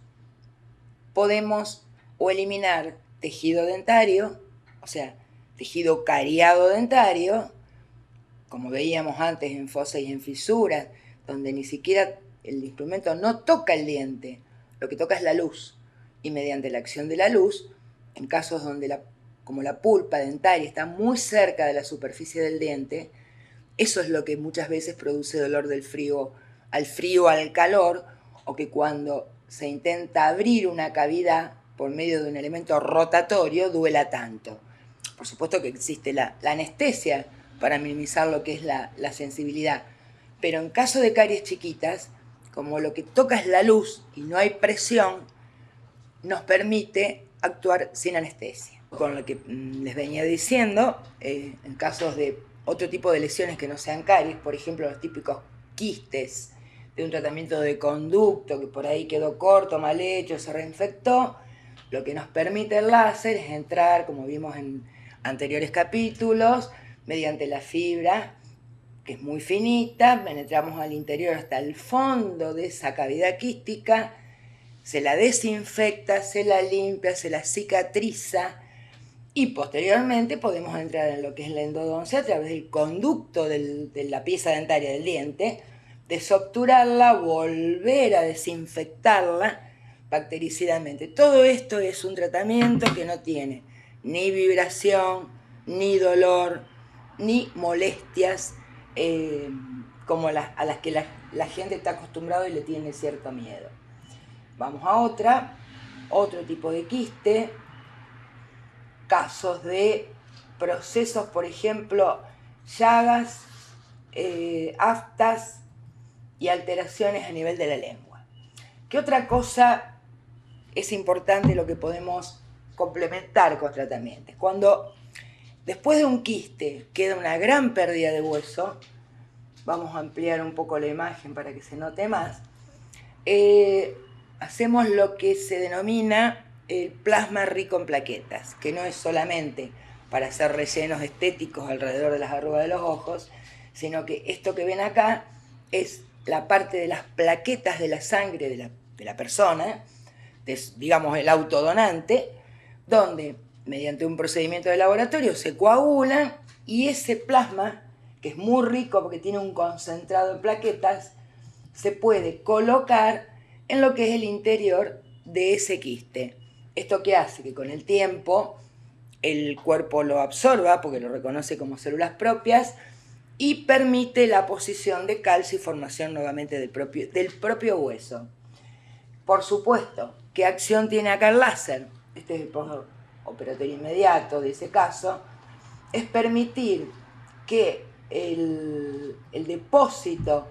podemos o eliminar tejido dentario, o sea, tejido cariado dentario, como veíamos antes en fosas y en fisuras, donde ni siquiera el instrumento no toca el diente, lo que toca es la luz. Y mediante la acción de la luz, en casos donde como la pulpa dentaria está muy cerca de la superficie del diente, eso es lo que muchas veces produce dolor del frío al calor, o que cuando se intenta abrir una cavidad por medio de un elemento rotatorio duela tanto. Por supuesto que existe la anestesia para minimizar lo que es la sensibilidad, pero en caso de caries chiquitas, como lo que toca es la luz y no hay presión, nos permite actuar sin anestesia. Con lo que les venía diciendo, en casos de otro tipo de lesiones que no sean caries, por ejemplo los típicos quistes de un tratamiento de conducto que por ahí quedó corto, mal hecho, se reinfectó, lo que nos permite el láser es entrar, como vimos en anteriores capítulos, mediante la fibra, que es muy finita, penetramos al interior hasta el fondo de esa cavidad quística, se la desinfecta, se la limpia, se la cicatriza y posteriormente podemos entrar en lo que es la endodoncia a través del conducto de la pieza dentaria del diente, desobturarla, volver a desinfectarla bactericidamente. Todo esto es un tratamiento que no tiene ni vibración, ni dolor, ni molestias como a las que la gente está acostumbrada y le tiene cierto miedo. Vamos a otro tipo de quiste, casos de procesos, por ejemplo, llagas, aftas y alteraciones a nivel de la lengua. ¿Qué otra cosa es importante lo que podemos complementar con tratamientos? Cuando después de un quiste queda una gran pérdida de hueso, vamos a ampliar un poco la imagen para que se note más, hacemos lo que se denomina el plasma rico en plaquetas, que no es solamente para hacer rellenos estéticos alrededor de las arrugas de los ojos, sino que esto que ven acá es la parte de las plaquetas de la sangre de la persona, digamos el autodonante, donde mediante un procedimiento de laboratorio se coagulan y ese plasma, que es muy rico porque tiene un concentrado en plaquetas, se puede colocar en lo que es el interior de ese quiste. ¿Esto qué hace? Que con el tiempo el cuerpo lo absorba porque lo reconoce como células propias y permite la posición de calcio y formación nuevamente del propio hueso. Por supuesto, ¿qué acción tiene acá el láser? Este es el operatorio inmediato de ese caso, es permitir que el depósito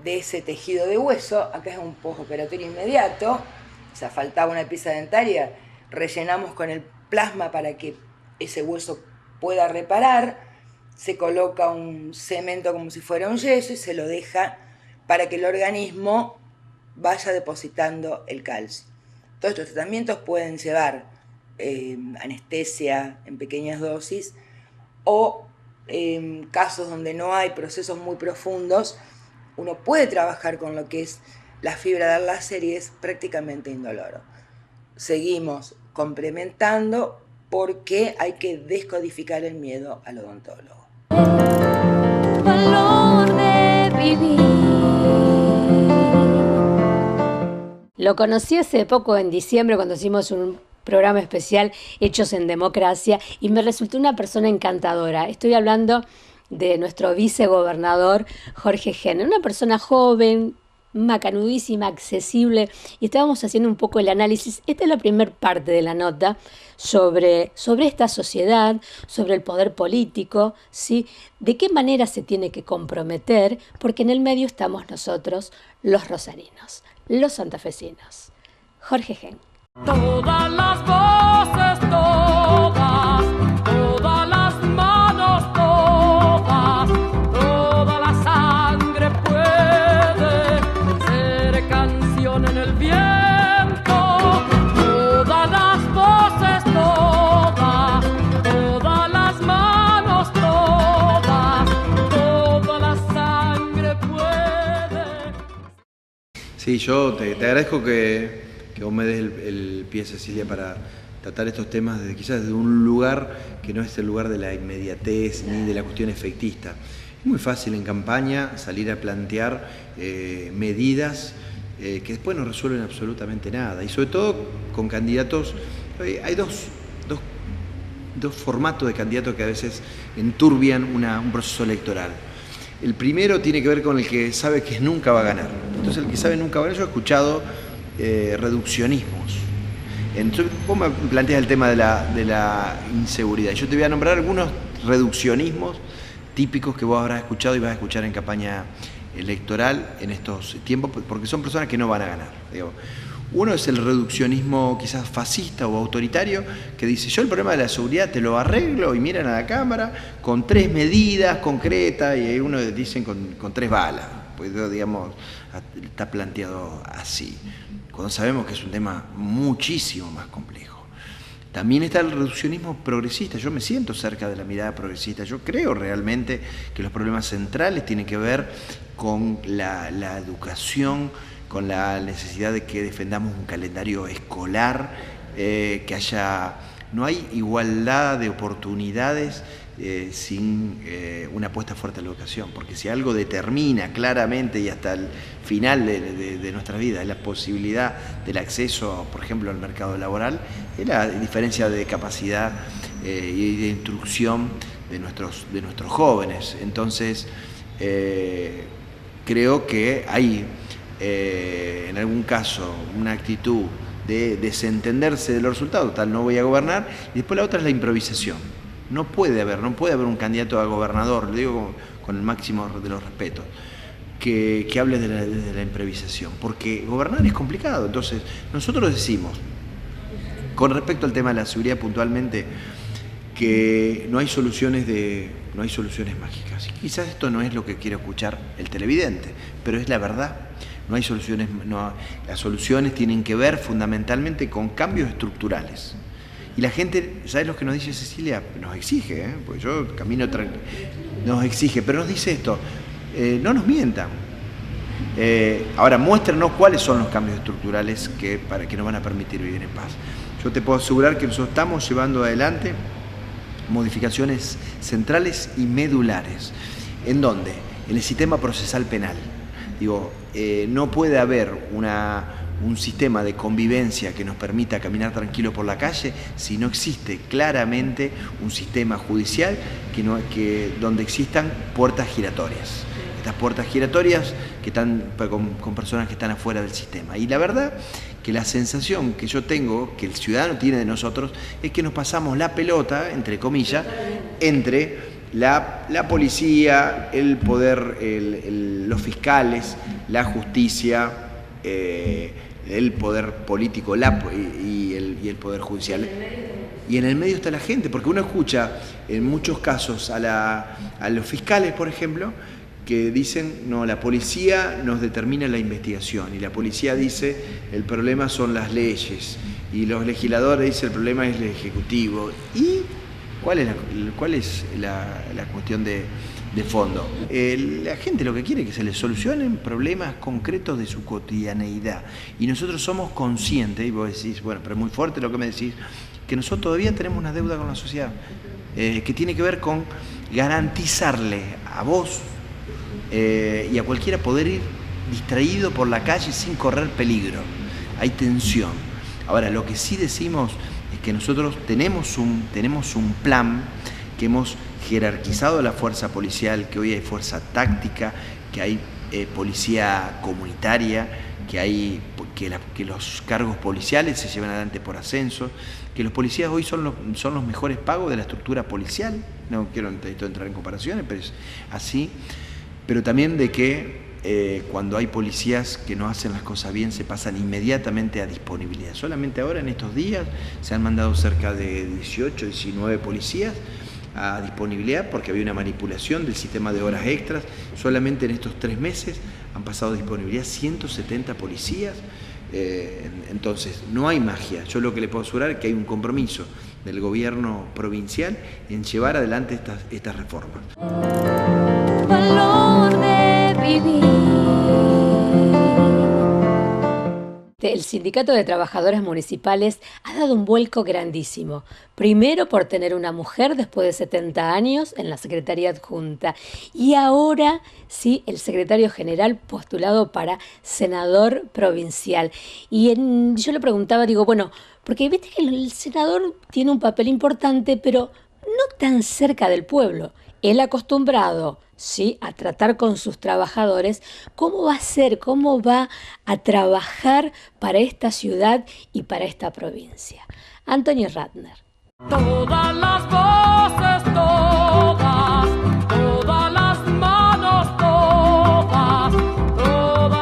de ese tejido de hueso, acá es un postoperatorio inmediato, o sea, faltaba una pieza dentaria, rellenamos con el plasma para que ese hueso pueda reparar, se coloca un cemento como si fuera un yeso y se lo deja para que el organismo vaya depositando el calcio. Todos estos tratamientos pueden llevar anestesia en pequeñas dosis o en casos donde no hay procesos muy profundos, uno puede trabajar con lo que es la fibra del láser y es prácticamente indoloro. Seguimos complementando porque hay que descodificar el miedo al odontólogo. Valor de vivir. Lo conocí hace poco en diciembre cuando hicimos un programa especial Hechos en Democracia y me resultó una persona encantadora. Estoy hablando de nuestro vicegobernador Jorge Henner, una persona joven, macanudísima, accesible, y estábamos haciendo un poco el análisis. Esta es la primera parte de la nota sobre esta sociedad, sobre el poder político, ¿sí? De qué manera se tiene que comprometer, porque en el medio estamos nosotros, los rosarinos, los santafesinos. Jorge Henner. Todas las voces, todas las manos, toda la sangre puede ser canción en el viento. Sí, yo te agradezco que vos me des el pie, Cecilia, para tratar estos temas quizás desde un lugar que no es el lugar de la inmediatez ni de la cuestión efectista. Es muy fácil en campaña salir a plantear medidas que después no resuelven absolutamente nada, y sobre todo con candidatos. Hay dos formatos de candidatos que a veces enturbian un proceso electoral. El primero tiene que ver con el que sabe que nunca va a ganar. Entonces el que sabe nunca va a ganar, yo he escuchado reduccionismos. Entonces vos me planteas el tema de la inseguridad. Yo te voy a nombrar algunos reduccionismos típicos que vos habrás escuchado y vas a escuchar en campaña electoral en estos tiempos, porque son personas que no van a ganar. Digo, uno es el reduccionismo quizás fascista o autoritario, que dice: yo el problema de la seguridad te lo arreglo, y miran a la cámara con 3 medidas concretas, y hay uno dicen con 3 balas. Pues digamos, está planteado así, cuando sabemos que es un tema muchísimo más complejo. También está el reduccionismo progresista. Yo me siento cerca de la mirada progresista. Yo creo realmente que los problemas centrales tienen que ver con la educación, con la necesidad de que defendamos un calendario escolar, no hay igualdad de oportunidades sin una apuesta fuerte a la educación, porque si algo determina claramente y hasta el final de nuestra vida es la posibilidad del acceso, por ejemplo, al mercado laboral, es la diferencia de capacidad y de instrucción de nuestros jóvenes. Entonces, creo que hay en algún caso una actitud de desentenderse de los resultados, tal, no voy a gobernar, y después la otra es la improvisación. No puede haber un candidato a gobernador, lo digo con el máximo de los respetos, que hable de la improvisación, porque gobernar es complicado. Entonces, nosotros decimos, con respecto al tema de la seguridad puntualmente, que no hay soluciones mágicas. Quizás esto no es lo que quiere escuchar el televidente, pero es la verdad. No hay soluciones, las soluciones tienen que ver fundamentalmente con cambios estructurales. Y la gente, ¿sabes lo que nos dice Cecilia? Nos exige, porque yo camino tranquilo, nos exige, pero nos dice esto: no nos mientan. Ahora, muéstrenos cuáles son los cambios estructurales que nos van a permitir vivir en paz. Yo te puedo asegurar que nosotros estamos llevando adelante modificaciones centrales y medulares. ¿En dónde? En el sistema procesal penal. Digo, no puede haber un sistema de convivencia que nos permita caminar tranquilo por la calle si no existe claramente un sistema judicial donde existan puertas giratorias. Estas puertas giratorias que están con personas que están afuera del sistema. Y la verdad que la sensación que yo tengo, que el ciudadano tiene de nosotros, es que nos pasamos la pelota, entre comillas, entre la policía, el poder, los fiscales, la justicia, el poder político y el poder judicial. Y en el medio está la gente, porque uno escucha en muchos casos a los fiscales, por ejemplo, que dicen: no, la policía nos determina la investigación, y la policía dice: el problema son las leyes, y los legisladores dicen: el problema es el ejecutivo. ¿Y cuál es la cuestión de fondo? La gente lo que quiere es que se les solucionen problemas concretos de su cotidianeidad, y nosotros somos conscientes, y vos decís: bueno, pero es muy fuerte lo que me decís, que nosotros todavía tenemos una deuda con la sociedad, que tiene que ver con garantizarle a vos y a cualquiera poder ir distraído por la calle sin correr peligro. Hay tensión. Ahora, lo que sí decimos es que nosotros tenemos un plan, que hemos jerarquizado la fuerza policial, que hoy hay fuerza táctica, que hay policía comunitaria, que los cargos policiales se llevan adelante por ascenso, que los policías hoy son los mejores pagos de la estructura policial. No quiero entrar en comparaciones, pero es así. Pero también de que cuando hay policías que no hacen las cosas bien, se pasan inmediatamente a disponibilidad. Solamente ahora, en estos días, se han mandado cerca de 18, 19 policías a disponibilidad porque había una manipulación del sistema de horas extras. Solamente en estos 3 meses han pasado a disponibilidad 170 policías. Entonces, no hay magia. Yo lo que le puedo asegurar es que hay un compromiso del gobierno provincial en llevar adelante estas reformas. Valor de vivir, el Sindicato de Trabajadores Municipales ha dado un vuelco grandísimo. Primero por tener una mujer después de 70 años en la Secretaría Adjunta. Y ahora, sí, el secretario general postulado para senador provincial. Y yo le preguntaba, digo, bueno, porque viste que el senador tiene un papel importante, pero no tan cerca del pueblo. Él acostumbrado, sí, a tratar con sus trabajadores. ¿Cómo va a ser? ¿Cómo va a trabajar para esta ciudad y para esta provincia? Antonio Ratner. Todas las voces, todas las manos, toda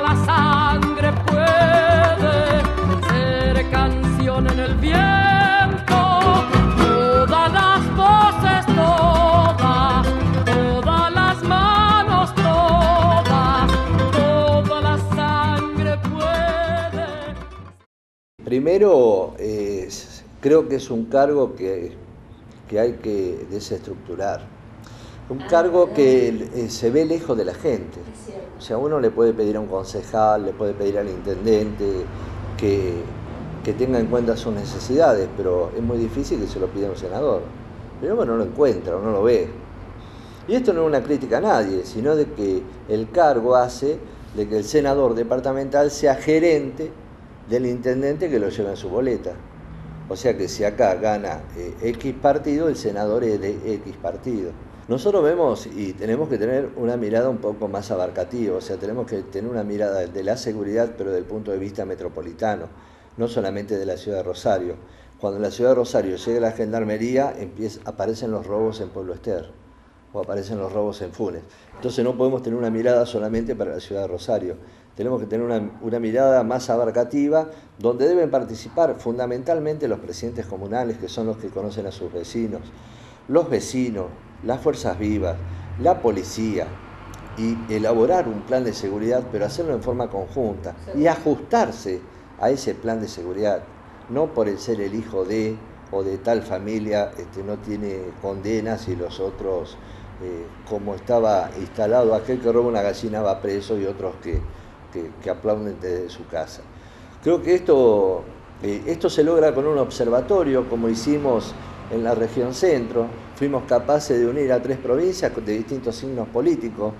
la sangre puede ser canción en el viento. Todas las voces, todas las manos, toda la sangre puede. Primero, creo que es un cargo que hay que desestructurar. Un cargo que se ve lejos de la gente. O sea, uno le puede pedir a un concejal, le puede pedir al intendente que tenga en cuenta sus necesidades, pero es muy difícil que se lo pida a un senador. Pero bueno, no lo encuentra, no lo ve. Y esto no es una crítica a nadie, sino de que el cargo hace de que el senador departamental sea gerente del intendente que lo lleva en su boleta. O sea que si acá gana X partido, el senador es de X partido. Nosotros vemos y tenemos que tener una mirada un poco más abarcativa, o sea, tenemos que tener una mirada de la seguridad, pero desde el punto de vista metropolitano, no solamente de la ciudad de Rosario. Cuando en la ciudad de Rosario llega la gendarmería, aparecen los robos en Pueblo Ester, o aparecen los robos en Funes. Entonces no podemos tener una mirada solamente para la ciudad de Rosario. Tenemos que tener una mirada más abarcativa, donde deben participar fundamentalmente los presidentes comunales, que son los que conocen a sus vecinos, los vecinos, las fuerzas vivas, la policía, y elaborar un plan de seguridad, pero hacerlo en forma conjunta y ajustarse a ese plan de seguridad, no por el ser el hijo de o de tal familia no tiene condenas y los otros, como estaba instalado, aquel que roba una gallina va preso y otros que aplauden desde su casa. Creo que esto se logra con un observatorio, como hicimos en la región centro. Fuimos capaces de unir a 3 provincias de distintos signos políticos,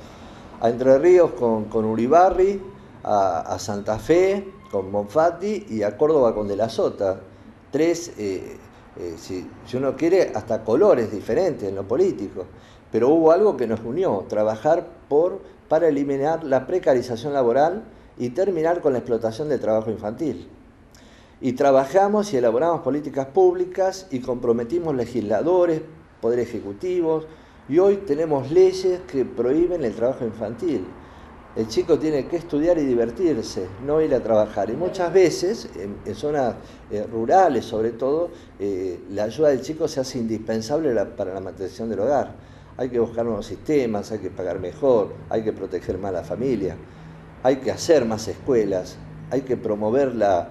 a Entre Ríos con Uribarri, a Santa Fe con Bonfatti y a Córdoba con De la Sota. 3, si uno quiere, hasta colores diferentes en lo político. Pero hubo algo que nos unió, trabajar para eliminar la precarización laboral y terminar con la explotación del trabajo infantil. Y trabajamos y elaboramos políticas públicas y comprometimos legisladores, poder ejecutivos, y hoy tenemos leyes que prohíben el trabajo infantil. El chico tiene que estudiar y divertirse, no ir a trabajar. Y muchas veces, en zonas rurales sobre todo, la ayuda del chico se hace indispensable para la mantención del hogar. Hay que buscar nuevos sistemas, hay que pagar mejor, hay que proteger más a la familia, hay que hacer más escuelas, hay que promover la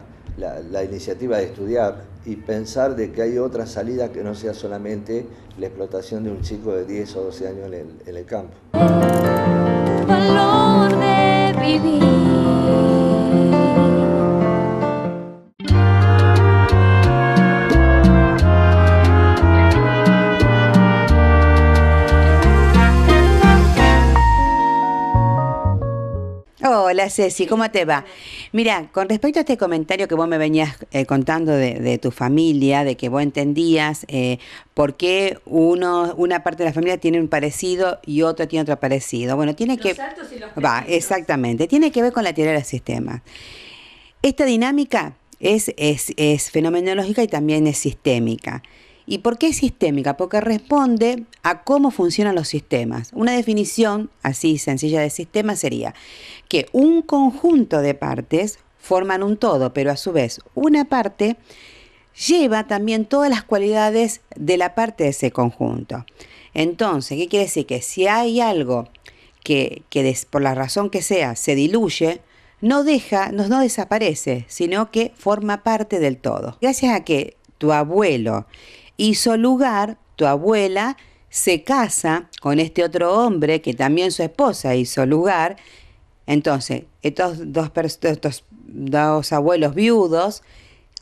iniciativa de estudiar y pensar de que hay otra salida que no sea solamente la explotación de un chico de 10 o 12 años en el campo. Valor de vivir. Hola Ceci, ¿cómo te va? Mira, con respecto a este comentario que vos me venías contando de tu familia, de que vos entendías por qué una parte de la familia tiene un parecido y otra tiene otro parecido. Bueno, tiene que... exactamente, tiene que ver con la teoría del sistema. Esta dinámica es fenomenológica y también es sistémica. ¿Y por qué es sistémica? Porque responde a cómo funcionan los sistemas. Una definición así sencilla de sistema sería que un conjunto de partes forman un todo, pero a su vez una parte lleva también todas las cualidades de la parte de ese conjunto. Entonces, ¿qué quiere decir? Que si hay algo que por la razón que sea se diluye, no desaparece, sino que forma parte del todo. Gracias a que tu abuelo hizo lugar, tu abuela se casa con este otro hombre que también su esposa hizo lugar. Entonces, estos dos abuelos viudos,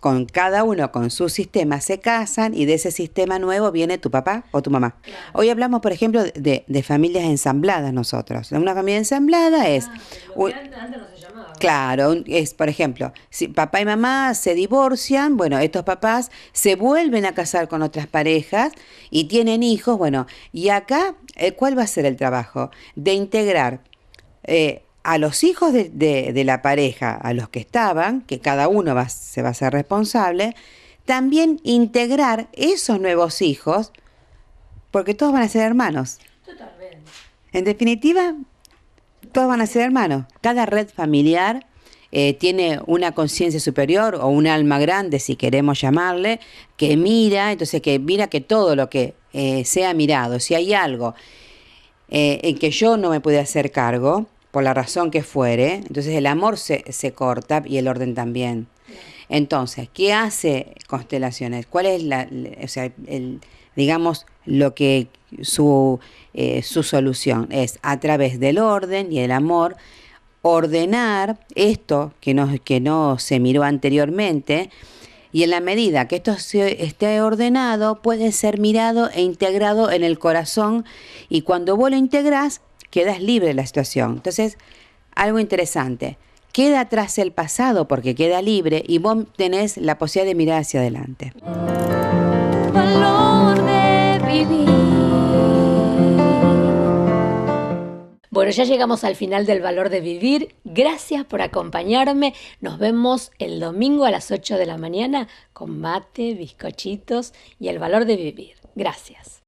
con cada uno con su sistema, se casan y de ese sistema nuevo viene tu papá o tu mamá. Claro. Hoy hablamos, por ejemplo, de familias ensambladas nosotros. Una familia ensamblada es... Antes no se llamaba. Claro, es, por ejemplo, si papá y mamá se divorcian, bueno, estos papás se vuelven a casar con otras parejas y tienen hijos, bueno, y acá, ¿cuál va a ser el trabajo? De integrar a los hijos de la pareja, a los que estaban, que cada uno se va a ser responsable, también integrar esos nuevos hijos, porque todos van a ser hermanos. Totalmente. En definitiva, todos van a ser hermanos. Cada red familiar tiene una conciencia superior o un alma grande, si queremos llamarle, que mira, entonces que mira que todo lo que sea mirado, si hay algo en que yo no me pude hacer cargo, por la razón que fuere, entonces el amor se corta y el orden también. Entonces, ¿qué hace Constelaciones? ¿Cuál es digamos, lo que su solución es a través del orden y el amor, ordenar esto que no se miró anteriormente, y en la medida que esto esté ordenado, puede ser mirado e integrado en el corazón, y cuando vos lo integrás, quedas libre de la situación. Entonces, algo interesante, queda atrás el pasado porque queda libre y vos tenés la posibilidad de mirar hacia adelante. Valor de vivir. Bueno, ya llegamos al final del Valor de Vivir. Gracias por acompañarme. Nos vemos el domingo a las 8 de la mañana con mate, bizcochitos y el Valor de Vivir. Gracias.